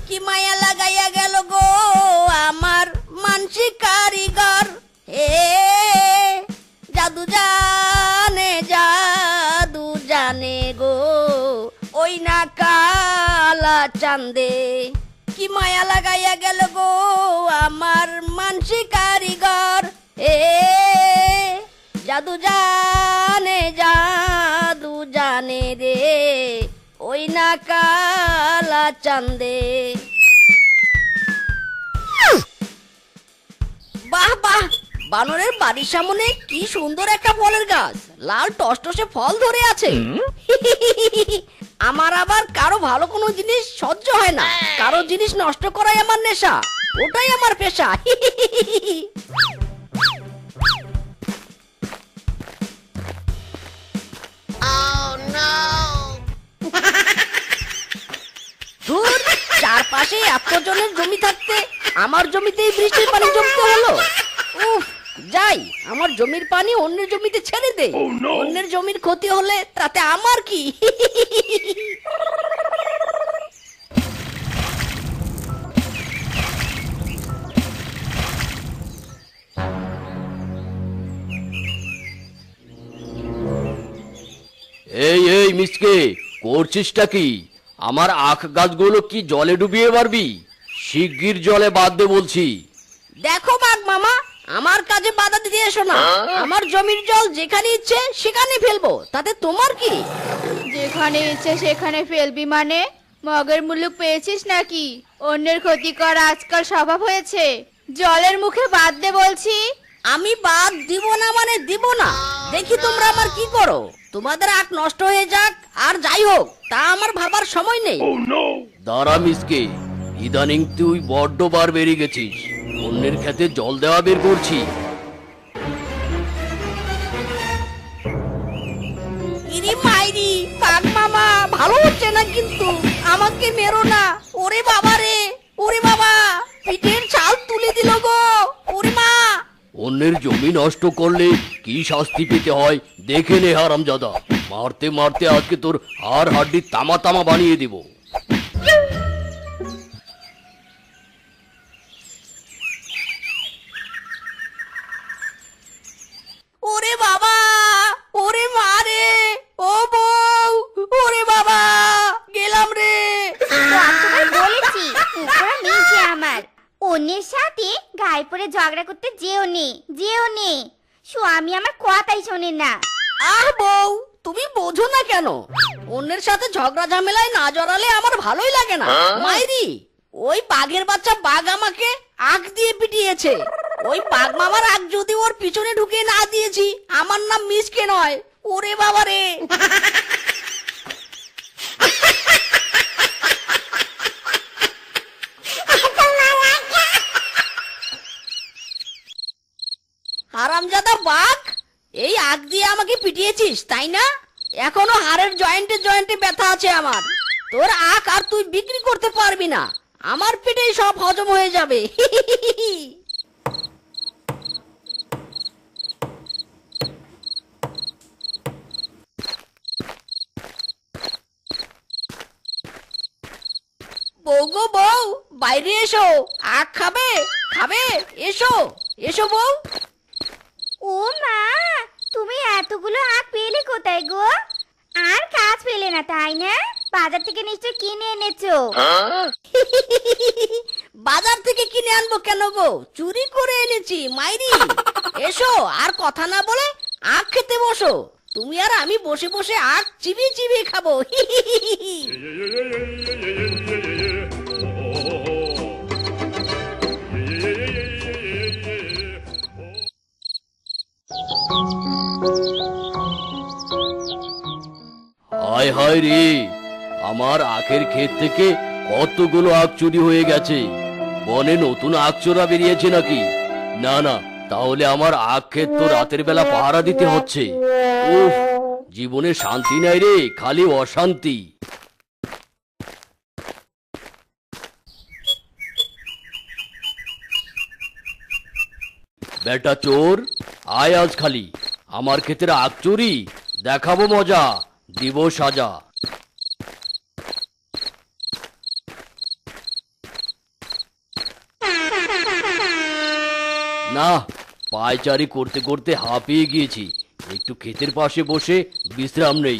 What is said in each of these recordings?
কি মায়া লাগাইয়া গেল গো আমার মানসি কারিগর। হে জাদু জানে গো ওই না কালা চাঁদে। কি মায়া লাগাইয়া গেল গো আমার মানসি কারিগর। হে জাদু জানে রে ওই না কালা চাঁদে। বাহ বাহ, বানরের বাড়ির সামনে কি সুন্দর একটা ফলের গাছ, লাল টসটসে ফল ধরে আছে। আমার আবার কারো ভালো কোনো জিনিস সহ্য হয় না, কারো জিনিস নষ্ট করাই আমার নেশা, ওটাই আমার পেশা। ধুর, চারপাশে এত জনের জমি থাকতে আমার জমিতেই বৃষ্টির পানি জমতে হলো। উফ, যাই আমার জমির পানি অন্যের জমিতে ছেড়ে দে। অন্যের জমির ক্ষতি হলে তাতে আমার কি? এই এই মিসকে, করছিসটা কি? আমার আখ গাছগুলো কি জলে ডুবিয়ে পারবি? শিগগির জলে বাদ দে বলছি। দেখো বাঘ মামা, আমার কাজে বাধা দিতে এসো না। আমার জমির জল যেখানে ইচ্ছে সেখানে ফেলবো, তাতে তোমার কি? যেখানে ইচ্ছে সেখানে ফেলবি মানে? মগের মুলুক পেয়েছিস নাকি? অন্যের ক্ষতি করা আজকাল স্বভাব হয়েছে। জলের মুখে বাদ দে বলছি। আমি বাদ দিব না মানে দিব না। দেখি তোমরা আমার কি করো। তোমাদের আখ নষ্ট হয়ে যাক আর যাই হোক, তা আমার ভাবার সময় নেই। দাঁড়া মিসকে, ইদানিং তুই বড্ড বার বেরিয়ে গেছিস। অন্যের খেতে জল দেওয়া বের করছি। ইরি মাইরি, বাঘ মামা ভালো হচ্ছে না কিন্তু, আমাকে মেরো না। ওরে বাবা রে, ওরে বাবা, পিঠের ছাল তুলে দিল গো। ওরে মা! অন্যের জমি নষ্ট করলে কি শাস্তি পেতে হয় দেখে নে হারামজাদা। মারতে মারতে আজকে তোর হাড় হাড্ডি তামা তামা বানিয়ে দিব। ওরে বাবা, ওরে মা রে, ও বউ, ওরে বাবা, গেলাম রে। তোমায় বলেছি কুকুর নিচে আমার। অন্যের সাথে গায়ে পড়ে ঝগড়া করতে যেও নে। স্বামী আমার কথাই শোনে না। আহ বউ, তুমি বোঝো না কেন? অন্যের সাথে ঝগড়া ঝামেলায় না জড়ালে আমার ভালোই লাগে না। মাইরি, ওই বাঘের বাচ্চা বাঘ আমাকে আগ দিয়ে পিটিয়েছে। ওই বাঘ মামার আগ যদি ওর পিছনে ঢুকে না দিয়েছি, আমার নাম মিসকে নয়। ওরে বাবা রে! হারামজাদা বাঘ, এই আগ দিয়ে আমাকে পিটিয়েছিস তাই না? এখনো হাড়ের জয়েন্টে জয়েন্টে ব্যথা আছে আমার। তোর আখ আর তুই বিক্রি করতে পারবি না, আমার পেটেই সব হজম হয়ে যাবে। বউ গো বউ, বাইরে এসো, আখ খাবে? এসো এসো বউ। ও মা, তুমি এতগুলো আখ পেলে কোথায় গো? আর কাজ পেলে না তাই না? বাজার থেকে নিশ্চয় কিনে এনেছো। বাজার থেকে কিনে আনবো কেন গো? চুরি করে এনেছি মাইরি। এসো, আর কথা না বলে আখ খেতে বসো। তুমি আর আমি বসে বসে আখ চিবিয়ে চিবিয়ে খাবো। হায় হায় রে, আমার আখের ক্ষেত থেকে কতগুলো আখ চুরি হয়ে গেছে। বনে নতুন আখ চোরা বেরিয়েছে নাকি? না না, তাহলে আমার আখ ক্ষেত তো রাতের বেলা পাহারা দিতে হচ্ছে। উফ, জীবনে শান্তি নাই রে, খালি অশান্তি। বেটা চোর, আয় আজ খালি আমার ক্ষেতের আখ চুরি, দেখাবো মজা, দিব সাজা। না, পায়চারি করতে করতে হাঁপিয়ে গিয়েছি, একটু ক্ষেতের পাশে বসে বিশ্রাম নেই।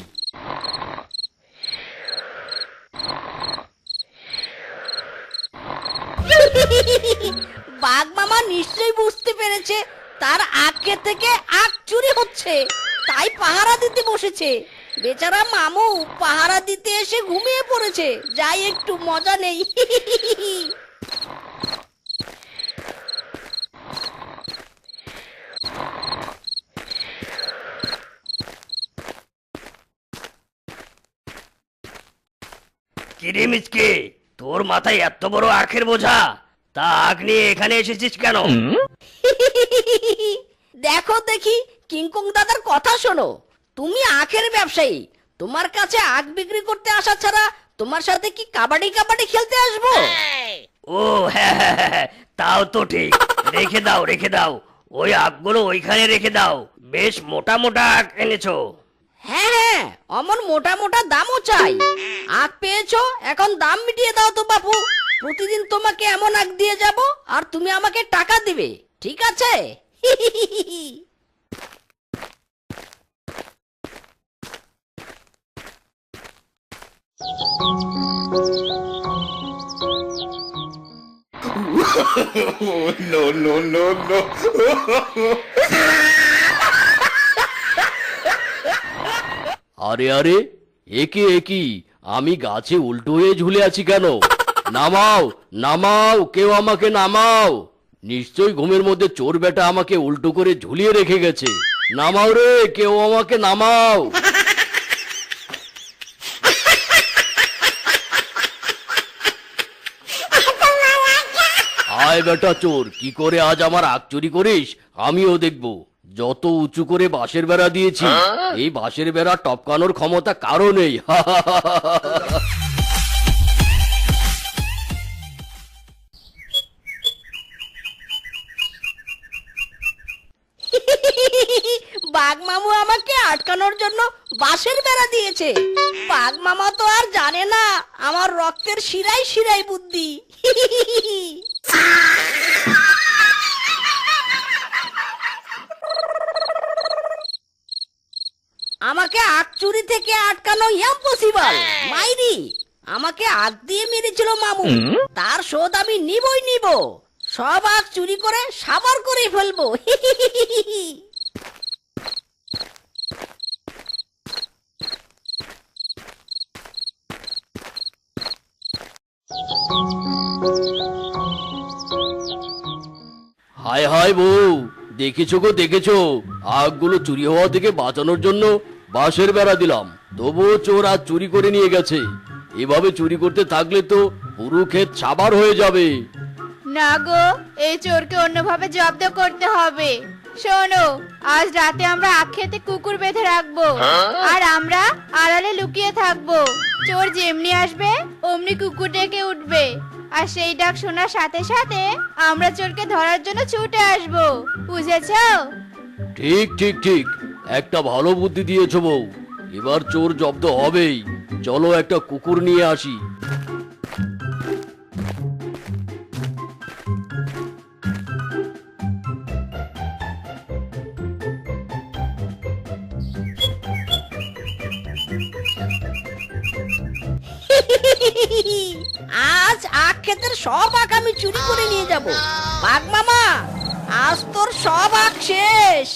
বাঘ মামা নিশ্চয়ই বুঝতে পেরেছে তার আখ ক্ষেত থেকে আখ চুরি হচ্ছে, তাই পাহারা দিতে বসেছে। বেচারা মামু পাহারা দিতে এসে ঘুমিয়ে পড়েছে। যাই একটু মজা নেই। কিরে মিচকে, তোর মাথায় এত বড় আখের বোঝা, তা আখ নিয়ে এখানে এসেছিস কেন? দেখো দেখি, কিংকং দাদার কথা শোনো। তুমি আখের ব্যবসায়ী, তোমার কাছে আখ বিক্রি করতে আসা ছাড়া তোমার সাথে কি কাবাডি কাবাডি খেলতে আসবো? ও হ্যাঁ হ্যাঁ হ্যাঁ, তাও তো ঠিক। রেখে দাও রেখে দাও, ওই আখগুলো ওইখানে রেখে দাও। বেশ মোটা মোটা আখ এনেছো। হ্যাঁ হ্যাঁ, অমন মোটা মোটা দামও চাই। আখ পেয়েছো, এখন দাম মিটিয়ে দাও তো বাপু। প্রতিদিন তোমাকে এমন আখ দিয়ে যাব আর তুমি আমাকে টাকা দিবে, ঠিক আছে? No, no, no, no. আরে আরে, একে একই, আমি গাছে উল্টো হয়ে ঝুলে আছি কেন? নামাও নামাও, কেউ আমাকে নামাও। নিশ্চয়ই ঘুমের মধ্যে চোর বেটা আমাকে উল্টো করে ঝুলিয়ে রেখে গেছে। নামাও রে, কেউ আমাকে নামাও। আয় বেটা চোর, কি করে আজ আমার আখ চুরি করিস আমিও দেখব। যত উঁচু করে বাঁশের বেড়া দিয়েছি, এই বাঁশের বেড়া টপকানোর ক্ষমতা কারো নেই। বাঘ মামু আমাকে আটকানোর জন্য বাঁশের বেড়া দিয়েছে। বাঘ মামা তো আর জানে না আমার রক্তের শিরায় শিরায় বুদ্ধি। আমাকে আখ চুরি থেকে আটকানো ইম্পসিবল। মাইরি আমাকে আখ দিয়ে মেরেছিল মামু, তার শোধ আমি নিবই নিব। সব আখ চুরি করে সাবার করে ফেলবো। হায় হায় বউ, দেখেছো গো দেখেছো, আখগুলো চুরি হওয়া থেকে বাঁচানোর জন্য বাঁশের বেড়া দিলাম, তবুও চোর আজ চুরি করে নিয়ে গেছে। এভাবে চুরি করতে থাকলে তো পুরো ক্ষেত সাবার হয়ে যাবে। না গো, এই চোরকে অন্যভাবে জব্দ করতে হবে। শোনো, আজ রাতে আমরা আখ খেতে কুকুর বেঁধে রাখবো, আর আমরা আড়ালে লুকিয়ে থাকবো। চোর যেমনি আসবে অমনি কুকুর ডেকে উঠবে, আর সেই ডাক শোনার সাথে সাথে আমরা চোরকে ধরার জন্য ছুটে আসবো। বুঝেছো? ঠিক ঠিক ঠিক, একটা ভালো বুদ্ধি দিয়েছো বউ। এবার চোর জব্দ হবেই। চলো একটা কুকুর নিয়ে আসি। আজ আখ ক্ষেতের সব আখ আমি চুরি করে নিয়ে যাব। বাঘ মামা, আজ তোর সব আখ শেষ।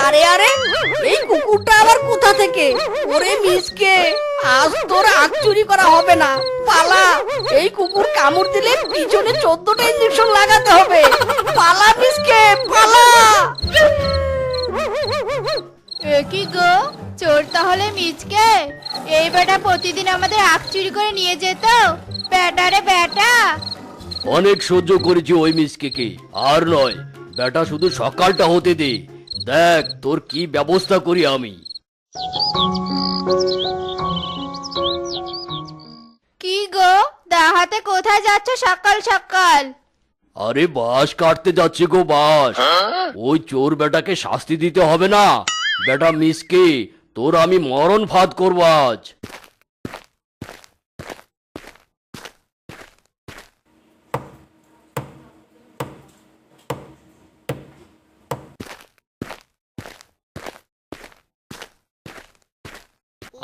আরে আরে, এই কুকুরটা আবার কোথা থেকে? ওরে মিসকে, আজ তোর আখ চুরি করা হবে না, পালা। এই কুকুর কামড় দিলে পিছনে 14টা ইঞ্জেকশন লাগাতে হবে। পালা মিসকে, পালা। এ কি গো, চোর তাহলে মিচকে? এই বেটা প্রতিদিন আমাদের আখ চুরি করে নিয়ে যেত। বেটা রে বেটা। অনেক সহ্য করেছি ওই মিসকে, আর নয়। বেটা শুধু সকালটা হতে দে, দেখ তোর কি ব্যবস্থা করি আমি। কি গো, দাহাতে কোথায় যাচ্ছ সকাল সকাল? আরে বাঁশ কাটতে যাচ্ছে গো, বাঁশ। ওই চোর বেটাকে শাস্তি দিতে হবে না? বেটা মিসকে, তোর আমি মরণ ফাঁদ করবো আজ।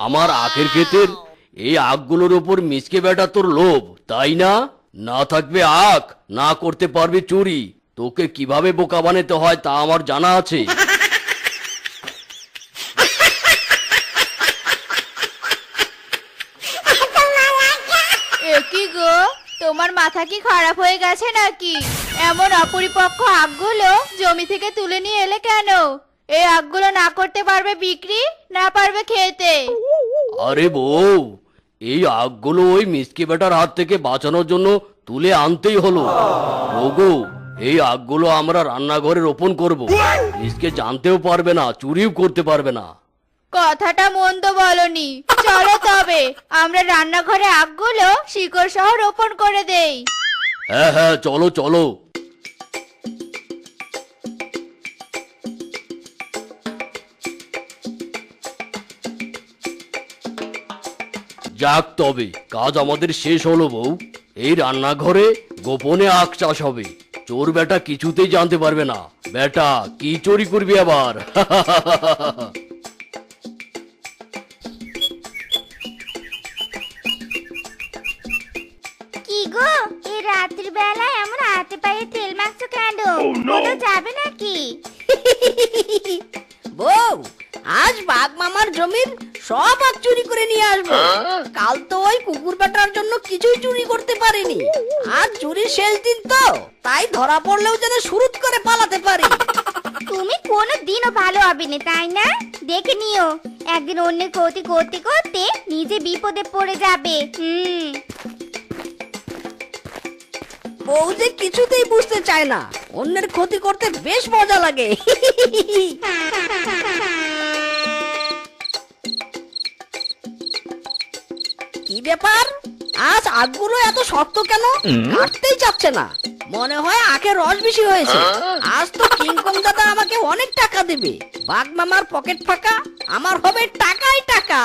আমার আখের ক্ষেতের এই আখগুলোর ওপর মিসকে বেটা তোর লোভ, তাই না? না থাকবে আখ, না করতে পারবি চুরি। তোকে কিভাবে বোকা বানাতে হয় তা আমার জানা আছে। এ কি গো, তোমার মাথা কি খারাপ হয়ে গেছে নাকি? এমন অপরিপক্ক আখগুলো জমি থেকে তুলে নিয়ে এলে কেন? এই আখগুলো না করতে পারবে বিক্রি, না পারবে খেতে। আরে বউ, এই আখগুলো ওই মিসকে বেটার হাত থেকে বাঁচানোর জন্য তুলে আনতেই হলো। ওগো, এই আখগুলো আমরা রান্নাঘরে রোপণ করব। মিসকে জানতেও পারবে না, চুরিও করতে পারবে না। কথাটা মন্দ বলনি। চলো তবে আমরা রান্নাঘরে আখগুলো শিকড় সহ রোপণ করে দেই। হ্যাঁ হ্যাঁ, চলো চলো। যাক, তবে কাজ আমাদের শেষ হলো বউ। এই রান্নাঘরে গোপনে আখ চাষ হবে। চোর বেটা কিছুতেই জানতে পারবে না। বেটা, কি চুরি করবি আবার? কি গো, এই রাত্রির বেলায় এমন হাতে পায়ে তেল মাখছো কেন? কোথাও যাবে নাকি? বউ, আজ বাঘ মামার জমির সব আখ চুরি করে নিয়ে আসবো। কাল তো ওই কুকুর বেটার জন্য কিছুই চুরি করতে পারিনি। আজ চুরির শেষ দিন তো, তাই ধরা পড়লেও যেন শুরুত করে পালাতে পারি। তুমি কোনো দিনও ভালো হবে না, তাই না? দেখে নিও, একদিন অন্যের ক্ষতি করতে করতে নিজে বিপদে পড়ে যাবে। বউ যে কিছুতেই বুঝতে চায় না, অন্যের ক্ষতি করতে বেশ মজা লাগে। কি ব্যাপার, আজ আখগুলো এত শক্ত কেন? কাটতেই চাচ্ছে না। মনে হয় আখের রস বেশি হয়েছে। আজ তো কিংকং দাদা আমাকে অনেক টাকা দেবে। বাঘ মামার পকেট ফাঁকা, আমার হবে টাকাই টাকা।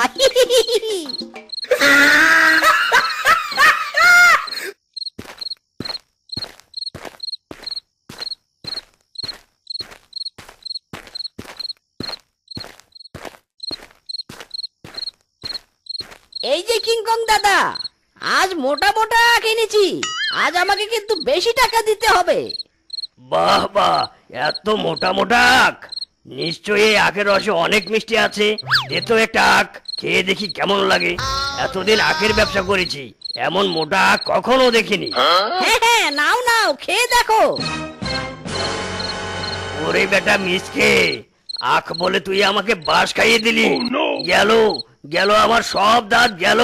এই যে কিংকং দাদা, আজ মোটা মোটা আখ এনেছি। আজ আমাকে কিন্তু বেশি টাকা দিতে হবে। বাহ বাহ, এত মোটা মোটা আখ! নিশ্চয়ই এই আখের রসে অনেক মিষ্টি আছে। দে তো একটা আখ, খেয়ে দেখি কেমন লাগে। এতদিন আখের ব্যবসা করেছি, এমন মোটা আখ কখনো দেখিনি। হ্যাঁ হ্যাঁ, নাও নাও, খেয়ে দেখো। ওরে বেটা মিসকে, আখ বলে তুই আমাকে বাঁশ খাইয়ে দিলি। গেল গেল আমার সব দাঁত গেল।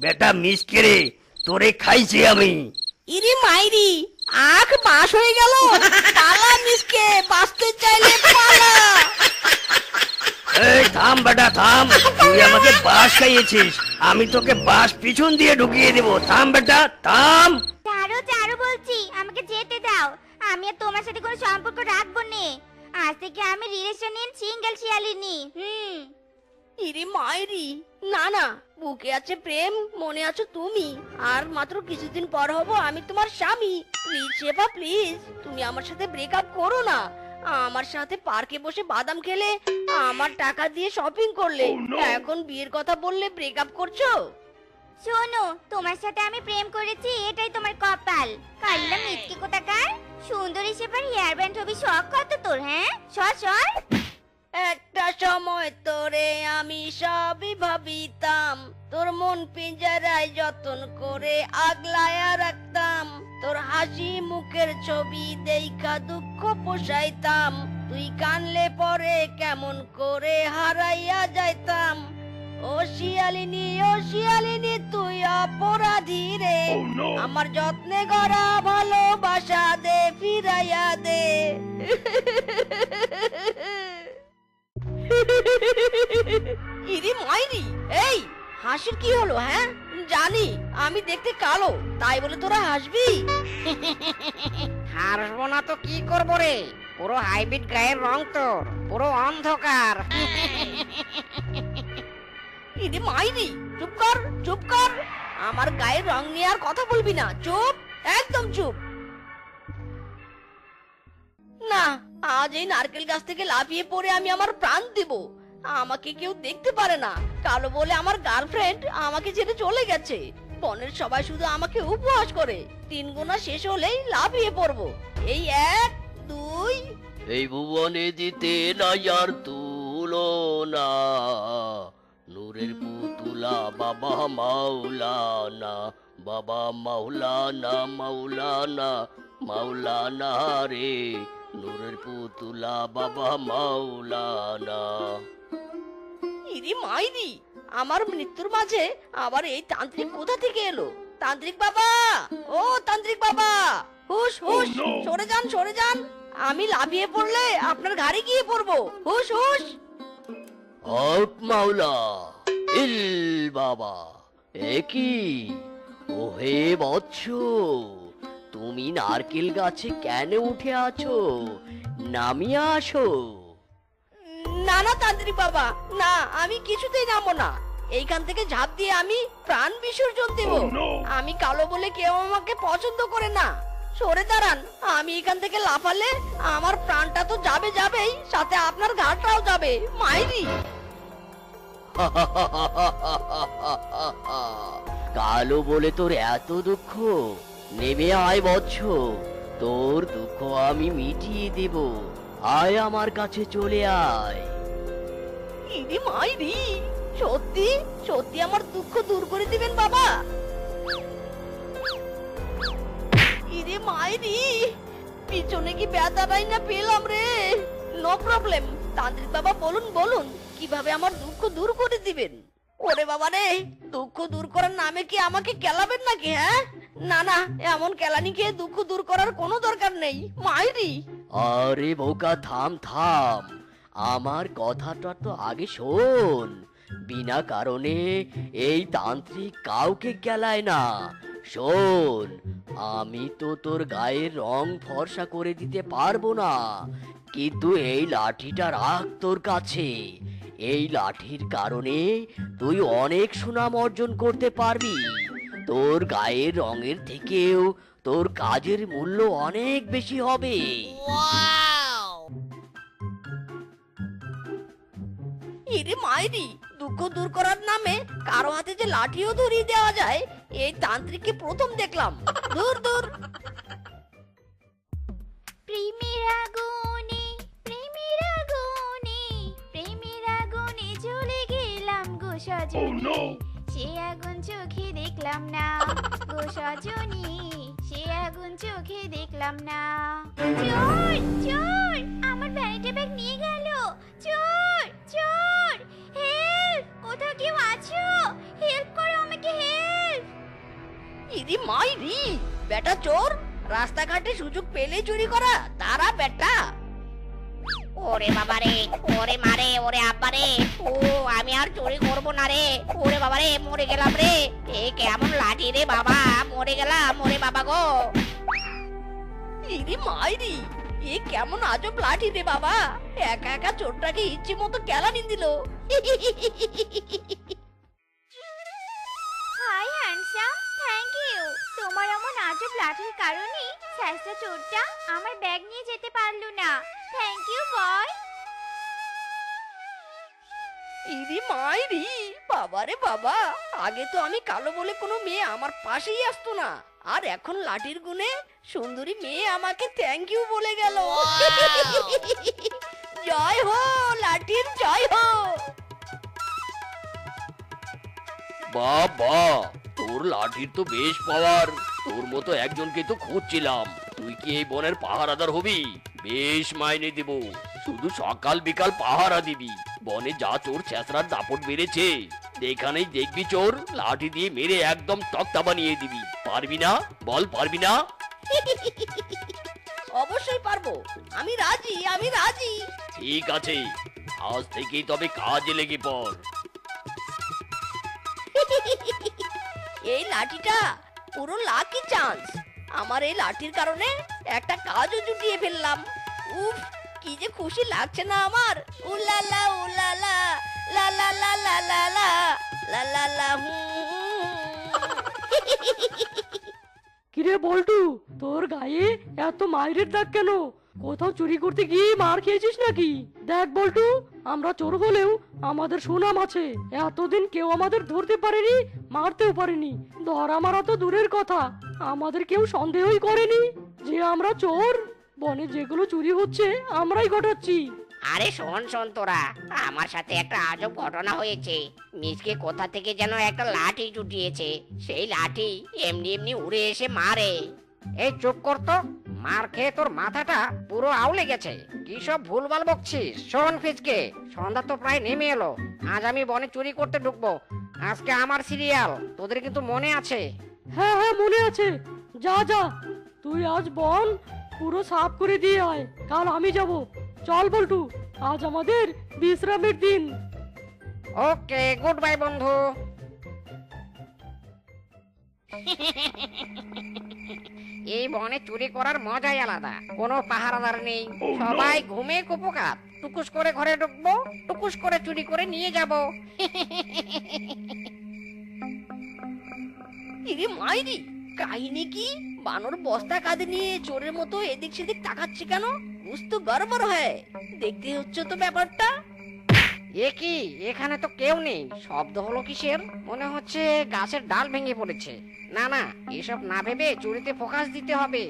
বেটা মিসকে রে, তোরে খাইছি আমি। ইরি মাইরি, আখ বাস হয়ে গেল। পালা মিসকে, বাঁচতে চাইলে পালা। এই থাম বেটা থাম, তুই আমাকে বাঁশ খাইয়েছিস, আমি তোকে বাঁশ পিছন দিয়ে ঢুকিয়ে দেবো। থাম বেটা থাম। চারো চারো বলছি, আমাকে যেতে দাও। আমি আর তোমার সাথে কোনো সম্পর্ক রাখবো না। আজ থেকে আমি রিলেশন ইন সিঙ্গেল শিয়ালিনী। ইরি মাইরি, না না, বুকে আছে প্রেম, মনে আছো তুমি। আর মাত্র কিছুদিন পর হব আমি তোমার স্বামী। প্লিজ শেফা, প্লিজ, তুমি আমার সাথে ব্রেকআপ করো না। আমার সাথে পার্কে বসে বাদাম খেলে, আমার টাকা দিয়ে শপিং করলে, এখন বিয়ের কথা বললে ব্রেকআপ করছো? শোনো, তোমার সাথে আমি প্রেম করেছি, এটাই তোমার কপাল। কাল্লা মিটকে কোথাকার। সুন্দরী সেবার হেয়ার ব্যান্ড হবি শখ কত তোর? হ্যাঁ, সর সর। একটা সময় তোরে আমি সবই ভাবিতাম, তোর মন পিঞ্জারায় যতন করে আগলায়া রাখতাম। তোর হাসি মুখের ছবি দেখা দুঃখ পোষাইতাম। তুই কানলে পরে কেমন করে হারাইয়া যাইতাম। ও শিয়ালিনী তুই অপরাধী রে। আমার যত্নে গড়া ভালোবাসা দে, ফিরাইয়া দে। ইরি মাইরি, এই হাসির কি হলো? হ্যাঁ, জানি আমি দেখতে কালো, তাই বলে তোরা হাসবি? হাসবো না তো কি করবো রে? পুরো হাইব্রিড গায়ের রং তোর, পুরো অন্ধকার। ইরি মাইরি, চুপ কর চুপ কর। আমার গায়ের রং নিয়ে আর কথা বলবি না। চুপ, একদম চুপ। না, আজ এই নারকেল গাছ থেকে লাফিয়ে পড়ে আমি আমার প্রাণ দেব। আমাকে কেউ দেখতে পারে না, কালো বলে আমার গার্লফ্রেন্ড আমাকে ছেড়ে চলে গেছে। বনের সবাই শুধু আমাকে উপহাস করে। 3 গোনা শেষ হলেই লাফিয়ে পড়বো। এই 1 2। এই ভুবনে দিতে নাই আর তুলনা, নূরের পুতুলা বাবা মাওলানা, বাবা মাওলানা মাওলানা মাওলানা রে, নূরের পুতুলা বাবা মাওলানা। ইরি মাইরি, আমার মৃত্যুর মাঝে আবার এই তান্ত্রিক কোথা থেকে এলো? তান্ত্রিক বাবা, ও তান্ত্রিক বাবা, হুশ হুশ, সরে যান সরে যান। আমি লাফিয়ে পড়লে আপনার ঘাড়ে গিয়ে পড়বো। হুশ হুশ। হক মাওলা, ইল বাবা, এ কি? ও হে বৎস, তুমি নারকেল গাছে কেন উঠে আছো? নামিয়ে আসো। না না তান্ত্রিক বাবা, না, আমি কিছুতেই নামবো না। এইখান থেকে ঝাঁপ দিয়ে আমি প্রাণ বিসর্জন দেব। আমি কালো বলে কেউ আমাকে পছন্দ করে না। সরে দাঁড়ান, আমি এখান থেকে লাফালে আমার প্রাণটা তো যাবে যাবেই, সাথে আপনার ঘাটটাও যাবে। মাইরি, কালো বলে তোর এত দুঃখ? নেমে আয় বৎস, তোর দুঃখ আমি মিটিয়ে দেব। আয় আমার কাছে চলে আয়। ইরি মাইরি, সত্যি সত্যি আমার দুঃখ দূর করে দিবেন বাবা? ইরে মাইরি, পিছনে কি ব্যথাটাই না পেলাম রে। নো প্রবলেম, তান্ত্রিক বাবা বলুন বলুন, কিভাবে আমার দুঃখ দূর করে দিবেন? ওরে বাবা রে, দুঃখ দূর করার নামে কি আমাকে কেলাবেন নাকি? হ্যাঁ, না না, এমন কেলানি খেয়ে দুঃখ দূর করার কোনো দরকার নেই। মাইরি, আরে বোকা, থাম থাম, আমার কথাটা তো আগে শোন। বিনা কারণে এই তান্ত্রিক কাউকে কেলায় না। শোন, আমি তো তোর গায়ের রং ফর্সা করে দিতে পারবো না, কিন্তু এই লাঠিটা রাখ তোর কাছে। এই লাঠির কারণে তুই অনেক সুনাম অর্জন করতে পারবি। তোর গায়ের রঙের থেকেও তোর কাজের মূল্য অনেক বেশি হবে। ইরে মাইরি, দুঃখ দূর করার নামে কারো হাতে যে লাঠিও ধরিয়ে দেওয়া যায়, এই তান্ত্রিককে প্রথম দেখলাম। দূর দূর। প্রেমের আগুনে, প্রেমের আগুনে, প্রেমের আগুনে জ্বলে গেলাম গো সজনী। সে আগুন চোখে দেখলাম না গো সজনী, সে আগুন চোখে দেখলাম না। চোর চোর, আমার ভ্যানিটি ব্যাগ নিয়ে গেল। চোর চোর, হেল্প, কোথাও কেউ আছো? হেল্প করো আমাকে, হেল্প। ইরি মাইরি, বেটা চোর, রাস্তাঘাটে সুযোগ পেলে চুরি করা, তারা বেটা। ওরে বাবা রে, ওরে মারে, ওরে আব্বা রে, ও আমি আর চুরি করবো না রে। ওরে বাবা রে, মরে গেলাম রে। এ কেমন লাঠি রে বাবা, মরে গেলাম, ওরে বাবা গো। ইরি মাইরি, এ কেমন আজব লাঠি রে বাবা, একা একা চোরটাকে ইচ্ছে মতো কেলানি দিল। Hi handsome, thank you. তোমার এমন আজব লাঠির কারণে শেষটা চোরটা আমার ব্যাগ নিয়ে যেতে পারলো না। থ্যাংক ইউ বয়। ইরি মাইরি, বাবা রে বাবা, আগে তো আমি কালো বলে কোনো মেয়ে আমার পাশেই আসতো না, আর এখন লাঠির গুণে সুন্দরী মেয়ে আমাকে থ্যাংক ইউ বলে গেল। জয় হো লাঠির, জয় হো। বাবা, তোর লাঠির তো বেশ পাওয়ার। তোর মতো একজনকে তো খুঁজছিলাম। তুই কি এই বনের পাহারাদার হবি? বেশ মাইনে দেব, শুধু সকাল বিকাল পাহারা দিবি। বনে যা চোর ছেঁচড়ার দাপট বেড়েছে, এখানেই দেখবি চোর লাঠি দিয়ে মেরে একদম তক্তা বানিয়ে দিবি। পারবি না? বল, পারবি না? অবশ্যই পারবো, আমি রাজি, আমি রাজি। ঠিক আছে, আজ থেকেই তবে কাজে লেগে পড়। এই লাঠিটা পুরো লাকি চান্স। আমার এই লাঠির কারণে একটা কাজও জুটিয়ে ফেললাম। উফ, কি যে খুশি লাগছে না আমার। উলালা উলালা, লা লা লা লা লা লা, লা লা লা। কিরে বল্টু, তোর গায়ে এত মাইরের দাগ কেন? কোথাও চুরি করতে গিয়ে মার খেয়েছিস নাকি? দেখ বল্টু, আমরা চোর হলেও আমাদের সুনাম আছে। এতদিন কেউ আমাদের ধরতে পারেনি, মারতেও পারেনি। ধরা মারা তো দূরের কথা, আমাদের কেউ সন্দেহই করেনি যে আমরা চোর। বনে যেগুলো চুরি হচ্ছে আমরাই ঘটাচ্ছি। আরে শোন শোন তোরা, আমার সাথে একটা আজব ঘটনা হয়েছে। মিসকে কোথা থেকে যেন একটা লাঠি জুটিয়েছে, সেই লাঠি এমনি এমনি উড়ে এসে মারে। এই চুপ কর তো, মার খেয়ে তোর মাথাটা পুরো আউলে গেছে। কি সব ভুলভাল বকছিস? শোন ফিজকে, সন্ধ্যা তো প্রায় নেমে এলো। আজ আমি বনে চুরি করতে ঢুকবো। আজকে আমার সিরিয়াল, তোদের কিন্তু মনে আছে? হ্যাঁ হ্যাঁ, মনে আছে। যা যা, তুই আজ বন পুরো সাফ করে দিয়ে আয়, কাল আমি যাব। চল বল্টু, আজ আমাদের বিশ্রামের দিন। ওকে, গুড বাই বন্ধু। এই বনে চুরি করার মজাই আলাদা। কোনো পাহারাদার নেই, সবাই ঘুমে কুপোকাত। টুকুস করে ঘরে ঢুকবো, টুকুস করে চুরি করে নিয়ে যাব। ইরে মাইরি, কাহিনী কি? বানর বস্তা কাঁধে নিয়ে চোরের মতো এদিক সেদিক তাকাচ্ছে কেন? বুঝতে গড়বড় হয়। দেখতে হচ্ছে তো ব্যাপারটা। এ কি, এখানে তো কেউ নেই। শব্দ হলো কিসের? মনে হচ্ছে গাছের ডাল ভেঙে পড়েছে। না না, এসব না ভেবে চুরিতে ফোকাস দিতে হবে।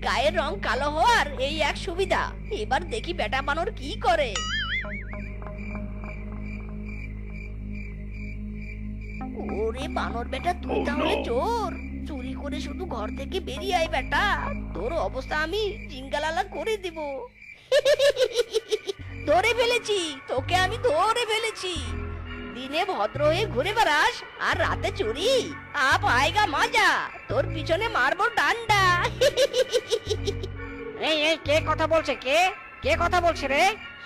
গায়ের রং কালো হওয়ার এই এক সুবিধা। এবার দেখি বেটা বানর কি করে। ওরে বানর বেটা, তুই তাহলে চোর? চুরি করে শুধু ঘর থেকে বেরিয়ে আয় বেটা, তোর অবস্থা আমি জিঙ্গালালা করে দিব। ধরে ফেলেছি তোকে, আমি ধরে ফেলেছি। দিনে ভদ্র হয়ে ঘুরে বেড়াস আর রাতে চুরি। আপ আয়েগা মজা, তোর পিছনে মারবো ডান্ডা। এই এই, কে কথা বলছে? কে কে কথা বলছে রে?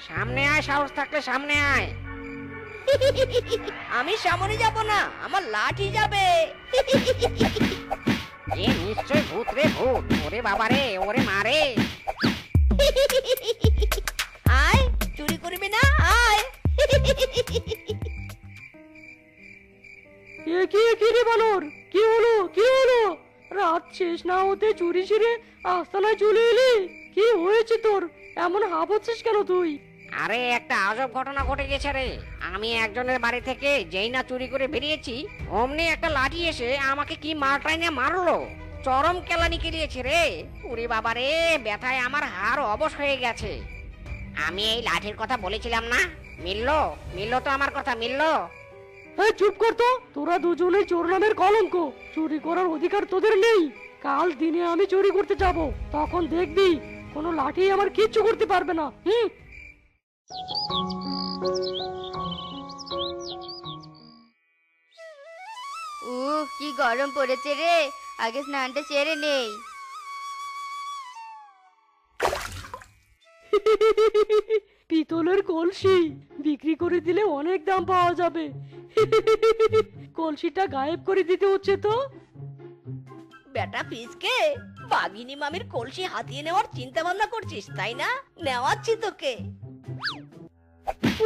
সামনে আয়, সাহস থাকলে সামনে আয়। আমি সামনে যাব না, আমার লাঠি যাবে। এ নিশ্চয় ভূত রে, ভূত। ওরে বাবা রে, ওরে মারে। আয়, চুরি করবি না? আয়। এ কি রে বানর, কি হলো কি হলো? রাত শেষ না হতে চুরি সেরে আস্তানায় চলে এলি? কি হয়েছে তোর? এমন হাঁপাচ্ছিস কেন তুই? আরে একটা আজব ঘটনা ঘটে গেছে রে। আমি একজনের বাড়ি থেকে যেই না চুরি করে বেরিয়েছি, অমনি একটা লাঠি এসে আমাকে কি মারটাইনে মারলো। চরম কেলানি কেলিয়েছে রে। ওরে বাবা রে, ব্যথায় আমার হাড় অবশ হয়ে গেছে। আমি এই লাঠির কথা বলেছিলাম না? মিললো মিললো তো আমার কথা, মিললো। এই চুপ কর তো, তোরা দুজনেই চোর নামের কলঙ্ক। চুরি করার অধিকার তোদের নেই। কাল দিনে আমি চুরি করতে যাব, তখন দেখবি কোনো লাঠি আমার কিচ্ছু করতে পারবে না। কি গরম পড়েছে রে, আগে স্নানটা সেরে নেই। পিতলের কলসি বিক্রি করে দিলে অনেক দাম পাওয়া যাবে। কলসিটা গায়েব করে দিতে হচ্ছে তো। বেটা ফিসকে, বাঘিনী মামির কলসি হাতিয়ে নেওয়ার চিন্তা ভাবনা করছিস তাই না? নেওয়াচ্ছি তোকে।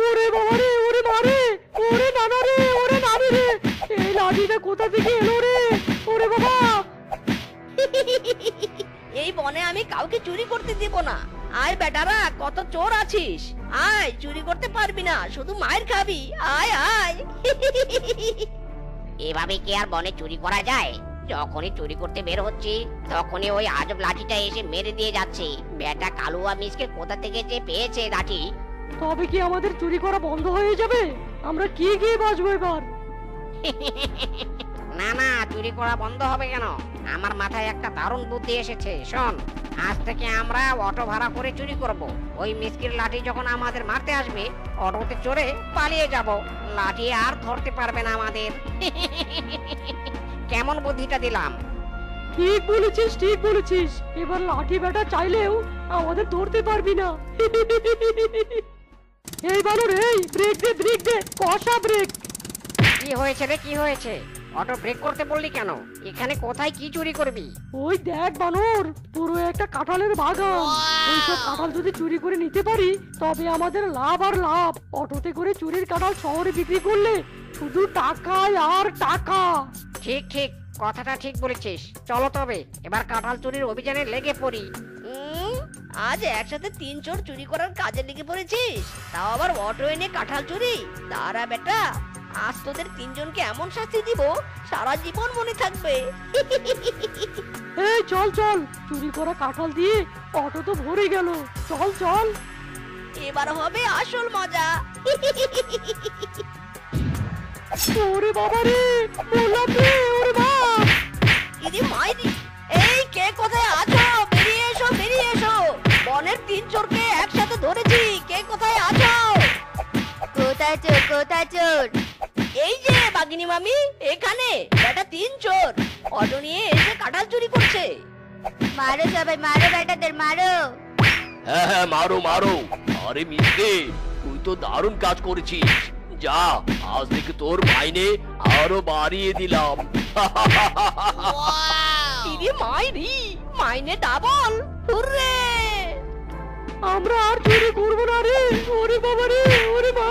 ওরে বাবা রে, ওরে মারে, ওরে নানা রে, ওরে নানি রে, এই লাঠিটা কোথা থেকে এলো রে? ওরে বাবা! এই বনে আমি কাউকে চুরি করতে দিব না। আয় বেটারা, কত চোর আছিস। আয়, চুরি করতে পারবি না, শুধু মায়ের খাবি। আয় আয়। এভাবে কি আর বনে চুরি করা যায়? যখনই চুরি করতে বের হচ্ছি, তখনই ওই আজব লাঠিটা এসে মেরে দিয়ে যাচ্ছে। বেটা কালুয়া মিসকে কোথা থেকে যে পেয়েছে লাঠি। তবে কি আমাদের চুরি করা বন্ধ হয়ে যাবে? আমরা কি গিয়ে বাঁচবো এবার? না না, চুরি করা বন্ধ হবে কেন? আমার মাথায় একটা দারুণ বুদ্ধি এসেছে। শোন, আজ থেকে আমরা অটো ভাড়া করে চুরি করব। ওই মিসকির লাঠি যখন আমাদের মারতে আসবে, অটোতে চড়ে পালিয়ে যাব। লাঠি আর ধরতে পারবে না আমাদের। কেমন বুদ্ধিটা দিলাম? ঠিক বলেছিস, ঠিক বলেছিস। এবার লাঠি বেটা চাইলেও আমাদের ধরতে পারবি না। এই বানর, এই ব্রেক দে, ব্রেক দে, কষা ব্রেক। কি হয়েছে রে, কি হয়েছে? অটো ব্রেক করতে বললি কেন? এখানে কোথায় কি চুরি করবি? ওই দেখ বানর, পুরো একটা কাঁঠালের বাগান। ওইসব কাঁঠাল যদি চুরি করে নিতে পারি, তবে আমাদের লাভ আর লাভ। অটোতে করে চুরির কাঁঠাল শহরে বিক্রি করলে শুধু টাকায় আর টাকা। ঠিক ঠিক, কথাটা ঠিক বলেছিস, চলো তবে এবার কাঁঠাল চুরির অভিযানে লেগে পড়ি। আজ একসাথে 3 চোর চুরি করার কাজে লেগে পড়েছিস, তাও আবার অটো এনে কাঁঠাল চুরি। তারা বেটা, আজ তোদের 3 জনকে এমন শাস্তি দিব সারা জীবন মনে থাকবে। এই চল চল, চুরি করা কাঁঠাল দিয়ে অটো তো ভরে গেল, চল চল। এবার হবে আসল মজা। ওরে বাবা রে, বললাম রে, ওরে বাপ। ইদি মাইরি, এই কে কোথায় আছো? বেরিয়ে এসো, বেরিয়ে এসো। বনের 3 চোরকে একসাথে ধরেছি, কে কোথায় আছো? কোথায় চোর, কোথায় চোর? এই যে বাগিনী মামি, এখানে বেটা 3 চোর অটো নিয়ে এসে কাঁঠাল চুরি করছে। মারো সবাই, মারো বেটাদের, মারো। হ্যাঁ হ্যাঁ, মারো মারো। আরে মিসকে, তুই তো দারুণ কাজ করেছিস। যা, আজ থেকে তোর মাইনে আরো বাড়িয়ে দিলাম। ইদি মাইরি, মাইনে ডাবল, হুররে! আমরা আর চুরি করবো না রে, ওরে বাবা রে, ওরে মা।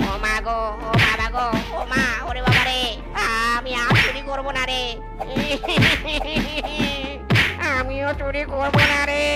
ও মা গো, ও বাবা গো, ও মা, ওরে বাবা রে, আমি আর চুরি করবো না রে। আমিও চুরি করবো না রে।